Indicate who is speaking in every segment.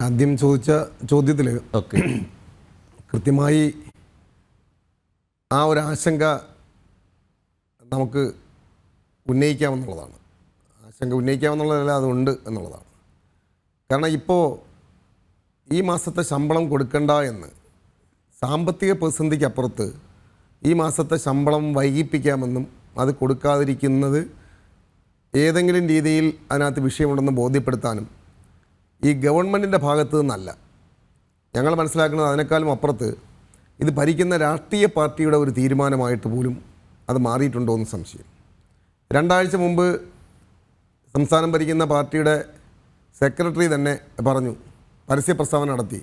Speaker 1: ആദ്യം ചോദിച്ച ചോദ്യത്തിൽ കൃത്യമായി ആ ഒരു ആശങ്ക നമുക്ക് ഉന്നയിക്കാമെന്നുള്ളതാണ്. ആശങ്ക ഉന്നയിക്കാമെന്നുള്ളതല്ല, അതുണ്ട് എന്നുള്ളതാണ്. കാരണം ഇപ്പോൾ ഈ മാസത്തെ ശമ്പളം കൊടുക്കണ്ട എന്ന് സാമ്പത്തിക പ്രതിസന്ധിക്ക് അപ്പുറത്ത് ഈ മാസത്തെ ശമ്പളം വൈകിപ്പിക്കാമെന്നും അത് കൊടുക്കാതിരിക്കുന്നത് ഏതെങ്കിലും രീതിയിൽ അതിനകത്ത് വിഷയമുണ്ടെന്ന് ബോധ്യപ്പെടുത്താനും ഈ ഗവൺമെൻറ്റിൻ്റെ ഭാഗത്തു നിന്നല്ല. ഞങ്ങൾ മനസ്സിലാക്കുന്നത് അതിനേക്കാളും അപ്പുറത്ത് ഇത് ഭരിക്കുന്ന രാഷ്ട്രീയ പാർട്ടിയുടെ ഒരു തീരുമാനമായിട്ട് പോലും അത് മാറിയിട്ടുണ്ടോ എന്ന് സംശയം. 2 ആഴ്ച മുമ്പ് സംസ്ഥാനം ഭരിക്കുന്ന പാർട്ടിയുടെ സെക്രട്ടറി തന്നെ പറഞ്ഞു, പരസ്യ പ്രസ്താവന നടത്തി,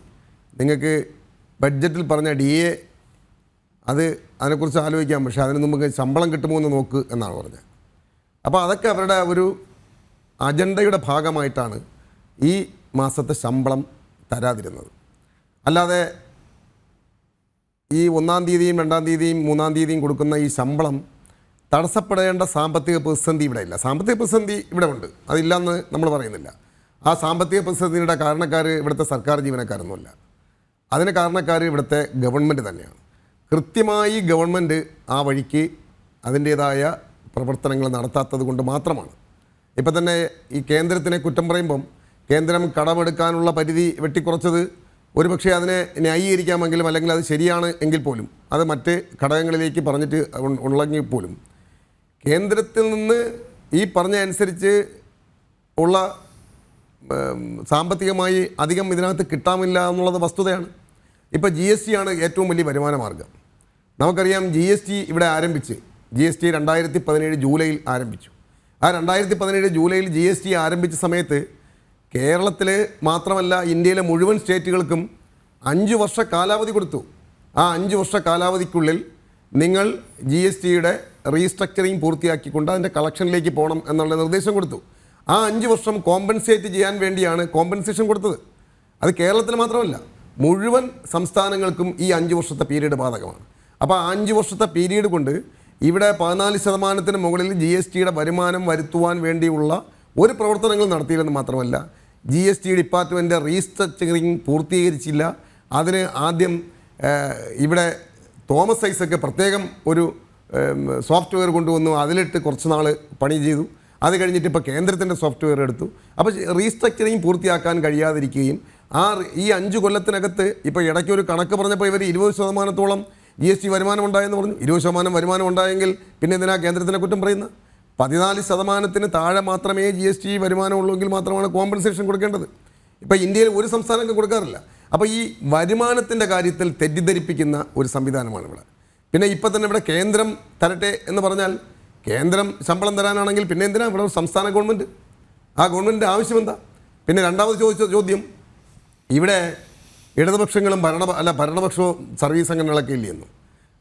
Speaker 1: നിങ്ങൾക്ക് ബഡ്ജറ്റിൽ പറഞ്ഞ DA അതിനെക്കുറിച്ച് ആലോചിക്കാം, പക്ഷേ അതിന് നമുക്ക് ശമ്പളം കിട്ടുമോ എന്ന് നോക്ക് എന്നാണ് പറഞ്ഞത്. അപ്പോൾ അതൊക്കെ അവരുടെ ഒരു അജണ്ടയുടെ ഭാഗമായിട്ടാണ് ഈ മാസത്തെ ശമ്പളം തരാതിരുന്നത്. അല്ലാതെ ഈ 1-ാം തീയതിയും 2-ാം തീയതിയും 3-ാം തീയതിയും കൊടുക്കുന്ന ഈ ശമ്പളം തടസ്സപ്പെടേണ്ട സാമ്പത്തിക പ്രതിസന്ധി ഇവിടെ ഇല്ല. സാമ്പത്തിക പ്രതിസന്ധി ഇവിടെ ഉണ്ട്, അതില്ലെന്ന് നമ്മൾ പറയുന്നില്ല. ആ സാമ്പത്തിക പ്രതിസന്ധിയുടെ കാരണക്കാർ ഇവിടുത്തെ സർക്കാർ ജീവനക്കാരൊന്നുമല്ല. അതിന് കാരണക്കാർ ഇവിടുത്തെ ഗവൺമെൻറ് തന്നെയാണ്. കൃത്യമായി ഗവൺമെൻറ് ആ വഴിക്ക് അതിൻ്റേതായ പ്രവർത്തനങ്ങൾ നടത്താത്തത് കൊണ്ട് മാത്രമാണ്. ഇപ്പം തന്നെ ഈ കേന്ദ്രത്തിനെ കുറ്റം പറയുമ്പം കേന്ദ്രം കടമെടുക്കാനുള്ള പരിധി വെട്ടിക്കുറച്ചത് ഒരുപക്ഷെ അതിനെ ന്യായീകരിക്കാമെങ്കിലും, അല്ലെങ്കിൽ അത് ശരിയാണ് എങ്കിൽ പോലും, അത് മറ്റ് ഘടകങ്ങളിലേക്ക് പറഞ്ഞിട്ട് ഉള്ളെങ്കിൽ പോലും കേന്ദ്രത്തിൽ നിന്ന് ഈ പറഞ്ഞ അനുസരിച്ച് ഉള്ള സാമ്പത്തികമായി അധികം ഇതിനകത്ത് കിട്ടാമില്ല എന്നുള്ളത് വസ്തുതയാണ്. ഇപ്പോൾ GST ആണ് ഏറ്റവും വലിയ വരുമാന മാർഗം. നമുക്കറിയാം, GST ഇവിടെ ആരംഭിച്ച് GST 2017 ജൂലൈയിൽ ആരംഭിച്ചു. ആ 2017 ജൂലൈയിൽ GST ആരംഭിച്ച സമയത്ത് കേരളത്തിൽ മാത്രമല്ല ഇന്ത്യയിലെ മുഴുവൻ സ്റ്റേറ്റുകൾക്കും 5 വർഷ കാലാവധി കൊടുത്തു. ആ 5 വർഷ കാലാവധിക്കുള്ളിൽ നിങ്ങൾ GSTയുടെ റീസ്ട്രക്ചറിങ് പൂർത്തിയാക്കിക്കൊണ്ട് അതിൻ്റെ കളക്ഷനിലേക്ക് പോകണം എന്നുള്ള നിർദ്ദേശം കൊടുത്തു. ആ 5 വർഷം കോമ്പൻസേറ്റ് ചെയ്യാൻ വേണ്ടിയാണ് കോമ്പൻസേഷൻ കൊടുത്തത്. അത് കേരളത്തിൽ മാത്രമല്ല, മുഴുവൻ സംസ്ഥാനങ്ങൾക്കും ഈ 5 വർഷത്തെ പീരീഡ് ബാധകമാണ്. അപ്പോൾ ആ 5 വർഷത്തെ പീരീഡ് കൊണ്ട് ഇവിടെ 14% മുകളിൽ GSTയുടെ വരുമാനം വരുത്തുവാൻ വേണ്ടിയുള്ള ഒരു പ്രവർത്തനങ്ങൾ നടത്തിയില്ലെന്ന് മാത്രമല്ല, GST ഡിപ്പാർട്ട്മെൻറ്റ് റീസ്ട്രക്ചറിങ് പൂർത്തീകരിച്ചില്ല. അതിന് ആദ്യം ഇവിടെ തോമസ് ഐസക്ക് പ്രത്യേകം ഒരു സോഫ്റ്റ്വെയർ കൊണ്ടുവന്നു, അതിലിട്ട് കുറച്ച് നാൾ പണി ചെയ്തു. അത് കഴിഞ്ഞിട്ട് ഇപ്പോൾ കേന്ദ്രത്തിൻ്റെ സോഫ്റ്റ്വെയർ എടുത്തു. അപ്പോൾ റീസ്ട്രക്ചറിങ് പൂർത്തിയാക്കാൻ കഴിയാതിരിക്കുകയും ഈ 5 കൊല്ലത്തിനകത്ത് ഇപ്പോൾ ഇടയ്ക്കൊരു കണക്ക് പറഞ്ഞപ്പോൾ ഇവർ 20% GST വരുമാനം ഉണ്ടായെന്ന് പറഞ്ഞു. 20% വരുമാനം ഉണ്ടായെങ്കിൽ പിന്നെ എന്തിനാ കേന്ദ്രത്തിനെ കുറ്റം പറയുന്നത്? 14% താഴെ മാത്രമേ GST വരുമാനമുള്ളൂ എങ്കിൽ മാത്രമാണ് കോമ്പൻസേഷൻ കൊടുക്കേണ്ടത്. ഇപ്പോൾ ഇന്ത്യയിൽ ഒരു സംസ്ഥാനങ്ങൾക്ക് കൊടുക്കാറില്ല. അപ്പോൾ ഈ വരുമാനത്തിൻ്റെ കാര്യത്തിൽ തെറ്റിദ്ധരിപ്പിക്കുന്ന ഒരു സംവിധാനമാണ് ഇവിടെ. പിന്നെ ഇപ്പം തന്നെ ഇവിടെ കേന്ദ്രം തരട്ടെ എന്ന് പറഞ്ഞാൽ, കേന്ദ്രം ശമ്പളം തരാനാണെങ്കിൽ പിന്നെ എന്തിനാണ് ഇവിടെ സംസ്ഥാന ഗവൺമെൻറ്? ആ ഗവൺമെൻറ്റിൻ്റെ ആവശ്യം എന്താ? പിന്നെ രണ്ടാമത് ചോദിച്ച ചോദ്യം, ഇവിടെ ഇടതുപക്ഷങ്ങളും ഭരണപക്ഷവും സർവീസ് സംഘടനകളൊക്കെ ഇല്ലെന്നു.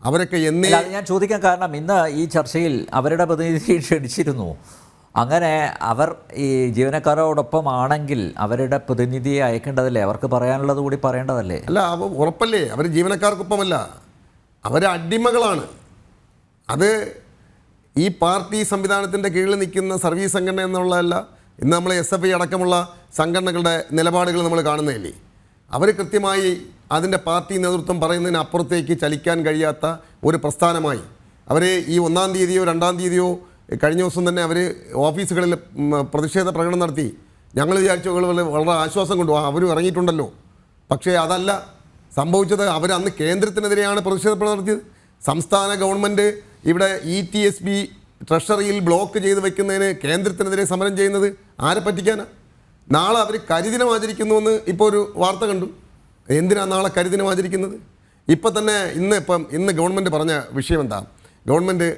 Speaker 1: അവരൊക്കെ
Speaker 2: ഞാൻ ചോദിക്കാൻ കാരണം, ഇന്ന് ഈ ചർച്ചയിൽ അവരുടെ പ്രതിനിധി ക്ഷണിച്ചിരുന്നു. അങ്ങനെ അവർ ഈ ജീവനക്കാരോടൊപ്പം ആണെങ്കിൽ അവരുടെ പ്രതിനിധിയെ അയക്കേണ്ടതല്ലേ? അവർക്ക് പറയാനുള്ളത് കൂടി പറയേണ്ടതല്ലേ?
Speaker 1: അല്ല, ഉറപ്പല്ലേ, അവർ ജീവനക്കാർക്കൊപ്പമല്ല, അവർ അടിമകളാണ്. അത് ഈ പാർട്ടി സംവിധാനത്തിൻ്റെ കീഴിൽ നിൽക്കുന്ന സർവീസ് സംഘടന എന്നുള്ളതല്ല. ഇന്ന് നമ്മൾ SFI അടക്കമുള്ള സംഘടനകളുടെ നിലപാടുകൾ നമ്മൾ കാണുന്നതല്ലേ. അവർ കൃത്യമായി അതിൻ്റെ പാർട്ടി നേതൃത്വം പറയുന്നതിന് അപ്പുറത്തേക്ക് ചലിക്കാൻ കഴിയാത്ത ഒരു പ്രസ്ഥാനമായി അവർ ഈ 1-ാം തീയതിയോ 2-ാം തീയതിയോ കഴിഞ്ഞ ദിവസം തന്നെ അവർ ഓഫീസുകളിൽ പ്രതിഷേധ പ്രകടനം നടത്തി. ഞങ്ങൾ വിചാരിച്ചു വളരെ ആശ്വാസം കൊണ്ടു, അവരും ഇറങ്ങിയിട്ടുണ്ടല്ലോ. പക്ഷേ അതല്ല സംഭവിച്ചത്. അവർ അന്ന് കേന്ദ്രത്തിനെതിരെയാണ് പ്രതിഷേധ പ്രകടനം നടത്തിയത്. സംസ്ഥാന ഗവൺമെൻറ് ഇവിടെ ETSB ട്രഷറിയിൽ ബ്ലോക്ക് ചെയ്ത് വെക്കുന്നതിന് കേന്ദ്രത്തിനെതിരെ സമരം ചെയ്യുന്നത് ആരെ പറ്റിക്കാനാണ്? നാളെ അവർ കരിദിനം ആചരിക്കുന്നുവെന്ന് ഇപ്പോൾ ഒരു വാർത്ത കണ്ടു. എന്തിനാണ് നാളെ കരിദിനം ആചരിക്കുന്നത്? ഇപ്പം തന്നെ ഇന്ന് ഗവൺമെൻറ് പറഞ്ഞ വിഷയം എന്താ? ഗവൺമെൻറ്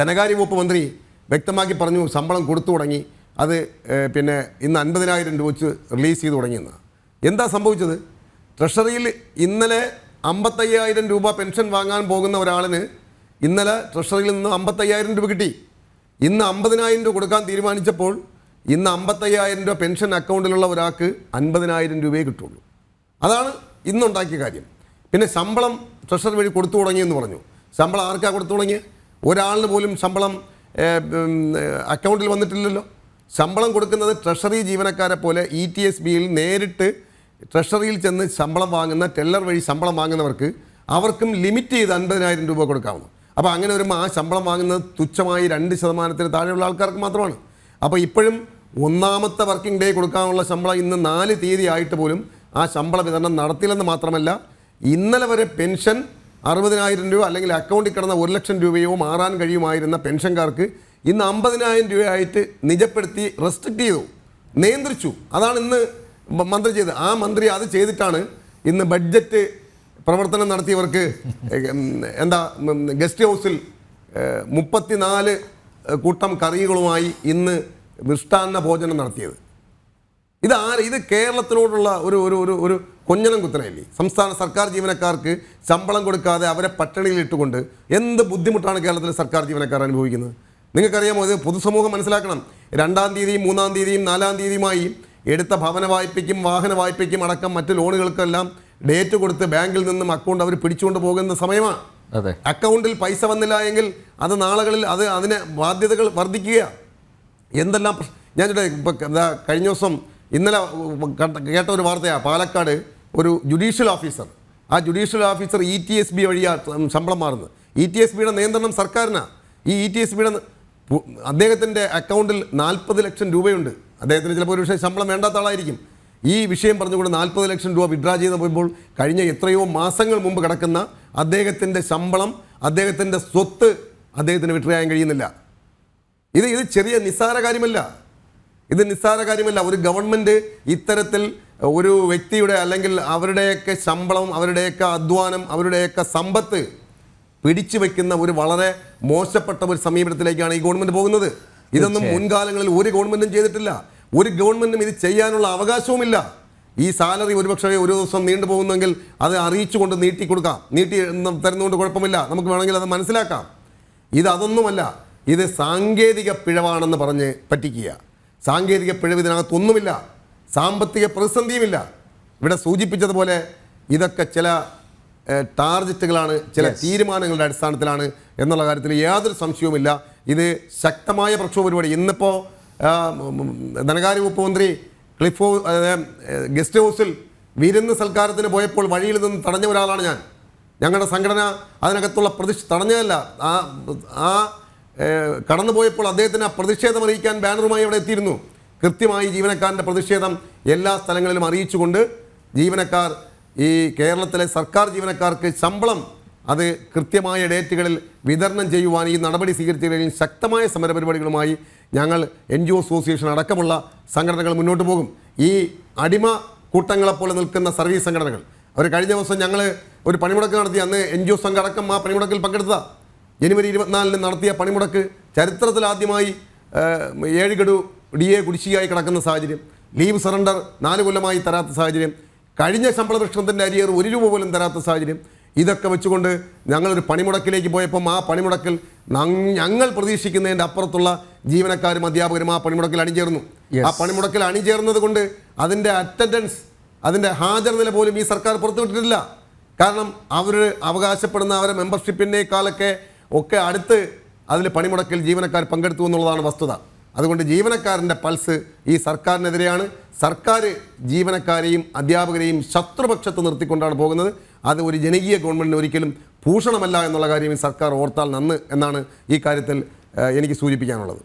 Speaker 1: ധനകാര്യ വകുപ്പ് മന്ത്രി വ്യക്തമാക്കി പറഞ്ഞു, ശമ്പളം കൊടുത്തു തുടങ്ങി. അത് പിന്നെ ഇന്ന് 50,000 രൂപ വെച്ച് റിലീസ് ചെയ്ത് തുടങ്ങിയെന്ന്. എന്താ സംഭവിച്ചത്? ട്രഷറിയിൽ ഇന്നലെ 55,000 രൂപ പെൻഷൻ വാങ്ങാൻ പോകുന്ന ഒരാളിന് ഇന്നലെ ട്രഷറിയിൽ നിന്ന് 55,000 രൂപ കിട്ടി. ഇന്ന് 50,000 രൂപ കൊടുക്കാൻ തീരുമാനിച്ചപ്പോൾ ഇന്ന് 55,000 രൂപ പെൻഷൻ അക്കൗണ്ടിലുള്ള ഒരാൾക്ക് 50,000 രൂപയെ കിട്ടുള്ളൂ. അതാണ് ഇന്നുണ്ടാക്കിയ കാര്യം. പിന്നെ ശമ്പളം ട്രഷറി വഴി കൊടുത്തു തുടങ്ങിയെന്ന് പറഞ്ഞു. ശമ്പളം ആർക്കാണ് കൊടുത്തു തുടങ്ങിയത്? ഒരാളിന് പോലും ശമ്പളം അക്കൗണ്ടിൽ വന്നിട്ടില്ലല്ലോ. ശമ്പളം കൊടുക്കുന്നത് ട്രഷറി ജീവനക്കാരെ പോലെ ETSBയിൽ നേരിട്ട് ട്രഷറിയിൽ ചെന്ന് ശമ്പളം വാങ്ങുന്ന ടെല്ലർ വഴി ശമ്പളം വാങ്ങുന്നവർക്ക് അവർക്കും ലിമിറ്റ് ചെയ്ത് 50,000 രൂപ കൊടുക്കാവുന്നു. അപ്പോൾ അങ്ങനെ വരുമ്പോൾ ആ ശമ്പളം വാങ്ങുന്നത് തുച്ഛമായി 2% താഴെയുള്ള ആൾക്കാർക്ക് മാത്രമാണ്. അപ്പോൾ ഇപ്പോഴും ഒന്നാമത്തെ വർക്കിംഗ് ഡേ കൊടുക്കാനുള്ള ശമ്പളം ഇന്ന് 4 തീയതി ആയിട്ട് പോലും ആ ശമ്പള വിതരണം നടത്തില്ലെന്ന് മാത്രമല്ല, ഇന്നലെ വരെ പെൻഷൻ 60,000 രൂപ അല്ലെങ്കിൽ അക്കൗണ്ടിൽ കിടന്ന 1,00,000 രൂപയോ മാറാൻ കഴിയുമായിരുന്ന പെൻഷൻകാർക്ക് ഇന്ന് 50,000 രൂപയായിട്ട് നിജപ്പെടുത്തി റെസ്ട്രിക്റ്റ് ചെയ്തു, നിയന്ത്രിച്ചു. അതാണ് ഇന്ന് മന്ത്രി ചെയ്തത്. ആ മന്ത്രി അത് ചെയ്തിട്ടാണ് ഇന്ന് ബഡ്ജറ്റ് പ്രവർത്തനം നടത്തിയവർക്ക് ഗസ്റ്റ് ഹൗസിൽ 34 കൂട്ടം കറികളുമായി ഇന്ന് മിഷ്ടാന്ന ഭോജനം നടത്തിയത്. ഇത് കേരളത്തിനോടുള്ള ഒരു കൊഞ്ഞനം കുത്തനയല്ലേ? സംസ്ഥാന സർക്കാർ ജീവനക്കാർക്ക് ശമ്പളം കൊടുക്കാതെ അവരെ പട്ടിണിയിലിട്ടുകൊണ്ട് എന്ത് ബുദ്ധിമുട്ടാണ് കേരളത്തിലെ സർക്കാർ ജീവനക്കാർ അനുഭവിക്കുന്നത്? നിങ്ങൾക്കറിയാമോ? ഇത് പൊതുസമൂഹം മനസ്സിലാക്കണം. 2-ാം തീയതിയും 3-ാം തീയതിയും 4-ാം തീയതിയുമായി എടുത്ത ഭവന വായ്പയ്ക്കും വാഹന വായ്പയ്ക്കും അടക്കം മറ്റ് ലോണുകൾക്കെല്ലാം ഡേറ്റ് കൊടുത്ത് ബാങ്കിൽ നിന്നും അക്കൗണ്ട് അവർ പിടിച്ചുകൊണ്ട് പോകുന്ന സമയമാണ്.
Speaker 2: അതെ,
Speaker 1: അക്കൗണ്ടിൽ പൈസ വന്നില്ല എങ്കിൽ അത് നാളുകളിൽ അതിന് ബാധ്യതകൾ വർദ്ധിക്കുക. എന്തെല്ലാം ഞാൻ ഇപ്പോൾ കഴിഞ്ഞ ദിവസം ഇന്നലെ കേട്ട ഒരു വാർത്തയാണ്. പാലക്കാട് ഒരു ജുഡീഷ്യൽ ഓഫീസർ, ആ ജുഡീഷ്യൽ ഓഫീസർ ETSB വഴിയാണ് ശമ്പളം മാറുന്നത്. ETSBയുടെ നിയന്ത്രണം സർക്കാരിനാണ്. ഈ ETSBയുടെ അദ്ദേഹത്തിൻ്റെ അക്കൗണ്ടിൽ 40 ലക്ഷം രൂപയുണ്ട്. അദ്ദേഹത്തിന് ചിലപ്പോൾ ഒരു പക്ഷേ ശമ്പളം വേണ്ടാത്ത ആളായിരിക്കും. ഈ വിഷയം പറഞ്ഞുകൊണ്ട് 40 ലക്ഷം രൂപ വിഡ്രാ ചെയ്ത് പോയപ്പോൾ കഴിഞ്ഞ എത്രയോ മാസങ്ങൾ മുമ്പ് കിടക്കുന്ന അദ്ദേഹത്തിൻ്റെ ശമ്പളം, അദ്ദേഹത്തിൻ്റെ സ്വത്ത് അദ്ദേഹത്തിന് വിഡ്രാ ചെയ്യാൻ കഴിയുന്നില്ല. ഇത് ചെറിയ നിസ്സാര കാര്യമല്ല. ഇത് നിസ്സാര കാര്യമല്ല. ഒരു ഗവൺമെൻറ് ഇത്തരത്തിൽ ഒരു വ്യക്തിയുടെ അല്ലെങ്കിൽ അവരുടെയൊക്കെ ശമ്പളം, അവരുടെയൊക്കെ അധ്വാനം, അവരുടെയൊക്കെ സമ്പത്ത് പിടിച്ചു വയ്ക്കുന്ന ഒരു വളരെ മോശപ്പെട്ട ഒരു സമീപനത്തിലേക്കാണ് ഈ ഗവൺമെൻറ് പോകുന്നത്. ഇതൊന്നും മുൻകാലങ്ങളിൽ ഒരു ഗവൺമെൻറ്റും ചെയ്തിട്ടില്ല. ഒരു ഗവൺമെൻറ്റും ഇത് ചെയ്യാനുള്ള അവകാശവുമില്ല. ഈ സാലറി ഒരുപക്ഷേ ഒരു ദിവസം നീണ്ടുപോകുന്നെങ്കിൽ അത് അറിയിച്ചുകൊണ്ട് നീട്ടി തരുന്നതുകൊണ്ട് കുഴപ്പമില്ല, നമുക്ക് വേണമെങ്കിൽ അത് മനസ്സിലാക്കാം. അതൊന്നുമല്ല. ഇത് സാങ്കേതിക പിഴവാണെന്ന് പറഞ്ഞ് പറ്റിക്കുക. സാങ്കേതിക പിഴവ് ഇതിനകത്തൊന്നുമില്ല. സാമ്പത്തിക പ്രതിസന്ധിയുമില്ല. ഇവിടെ സൂചിപ്പിച്ചതുപോലെ ഇതൊക്കെ ചില ടാർഗറ്റുകളാണ്, ചില തീരുമാനങ്ങളുടെ അടിസ്ഥാനത്തിലാണ് എന്നുള്ള കാര്യത്തിൽ യാതൊരു സംശയവുമില്ല. ഇത് ശക്തമായ പ്രക്ഷോഭ പരിപാടി. ഇന്നിപ്പോൾ ധനകാര്യ വകുപ്പ് മന്ത്രി ക്ലിഫ് ഗസ്റ്റ് ഹൗസിൽ വിരുന്ന് സൽക്കാരത്തിന് പോയപ്പോൾ വഴിയിൽ നിന്ന് തടഞ്ഞ ഒരാളാണ് ഞാൻ. ഞങ്ങളുടെ സംഘടന അതിനകത്തുള്ള തടഞ്ഞതല്ല, കടന്നുപോയപ്പോൾ അദ്ദേഹത്തിന് ആ പ്രതിഷേധം അറിയിക്കാൻ ബാനറുമായി അവിടെ എത്തിയിരുന്നു. കൃത്യമായി ജീവനക്കാരൻ്റെ പ്രതിഷേധം എല്ലാ സ്ഥലങ്ങളിലും അറിയിച്ചുകൊണ്ട് ജീവനക്കാർ, ഈ കേരളത്തിലെ സർക്കാർ ജീവനക്കാർക്ക് ശമ്പളം അത് കൃത്യമായ ഡേറ്റുകളിൽ വിതരണം ചെയ്യുവാൻ ഈ നടപടി സ്വീകരിച്ചതിൽ ശക്തമായ സമരപരിപാടികളുമായി ഞങ്ങൾ NGO അസോസിയേഷൻ അടക്കമുള്ള സംഘടനകൾ മുന്നോട്ട് പോകും. ഈ അടിമ കൂട്ടങ്ങളെപ്പോലെ നിൽക്കുന്ന സർവീസ് സംഘടനകൾ അവർ കഴിഞ്ഞ ദിവസം ഞങ്ങൾ ഒരു പണിമുടക്ക് നടത്തി. അന്ന് NGO സംഘം അടക്കം ആ പണിമുടക്കിൽ പങ്കെടുത്തതാണ്. ജനുവരി 24-ന് നടത്തിയ പണിമുടക്ക് ചരിത്രത്തിലാദ്യമായി 7 ഗഡു DA കുടിശ്ശികയായി കിടക്കുന്ന സാഹചര്യം, ലീവ് സറണ്ടർ 4 കൊല്ലമായി തരാത്ത സാഹചര്യം, കഴിഞ്ഞ ശമ്പള പ്രശ്നത്തിൻ്റെ അരിയർ 1 രൂപ പോലും തരാത്ത സാഹചര്യം. ഇതൊക്കെ വെച്ചുകൊണ്ട് ഞങ്ങളൊരു പണിമുടക്കിലേക്ക് പോയപ്പം ആ പണിമുടക്കിൽ ഞങ്ങൾ പ്രതീക്ഷിക്കുന്നതിൻ്റെ അപ്പുറത്തുള്ള ജീവനക്കാരും അധ്യാപകരും ആ പണിമുടക്കിൽ അണിചേർന്നു. ആ പണിമുടക്കിൽ അണിചേർന്നത് കൊണ്ട് അതിൻ്റെ അറ്റൻഡൻസ്, അതിൻ്റെ ഹാജർ നില പോലും ഈ സർക്കാർ പുറത്തുവിട്ടിട്ടില്ല. കാരണം അവർ അവകാശപ്പെടുന്ന അവരെ മെമ്പർഷിപ്പിനേക്കാളൊക്കെ അടുത്ത് അതിൽ പണിമുടക്കിൽ ജീവനക്കാർ പങ്കെടുത്തു എന്നുള്ളതാണ് വസ്തുത. അതുകൊണ്ട് ജീവനക്കാരൻ്റെ പൾസ് ഈ സർക്കാരിനെതിരെയാണ്. സർക്കാർ ജീവനക്കാരെയും അധ്യാപകരെയും ശത്രുപക്ഷത്ത് നിർത്തിക്കൊണ്ടാണ് പോകുന്നത്. അത് ഒരു ജനകീയ ഗവൺമെൻറ്റിന് ഒരിക്കലും ഭൂഷണമല്ല എന്നുള്ള കാര്യം ഈ സർക്കാർ ഓർത്താൽ നന്ന് എന്നാണ് ഈ കാര്യത്തിൽ എനിക്ക് സൂചിപ്പിക്കാനുള്ളത്.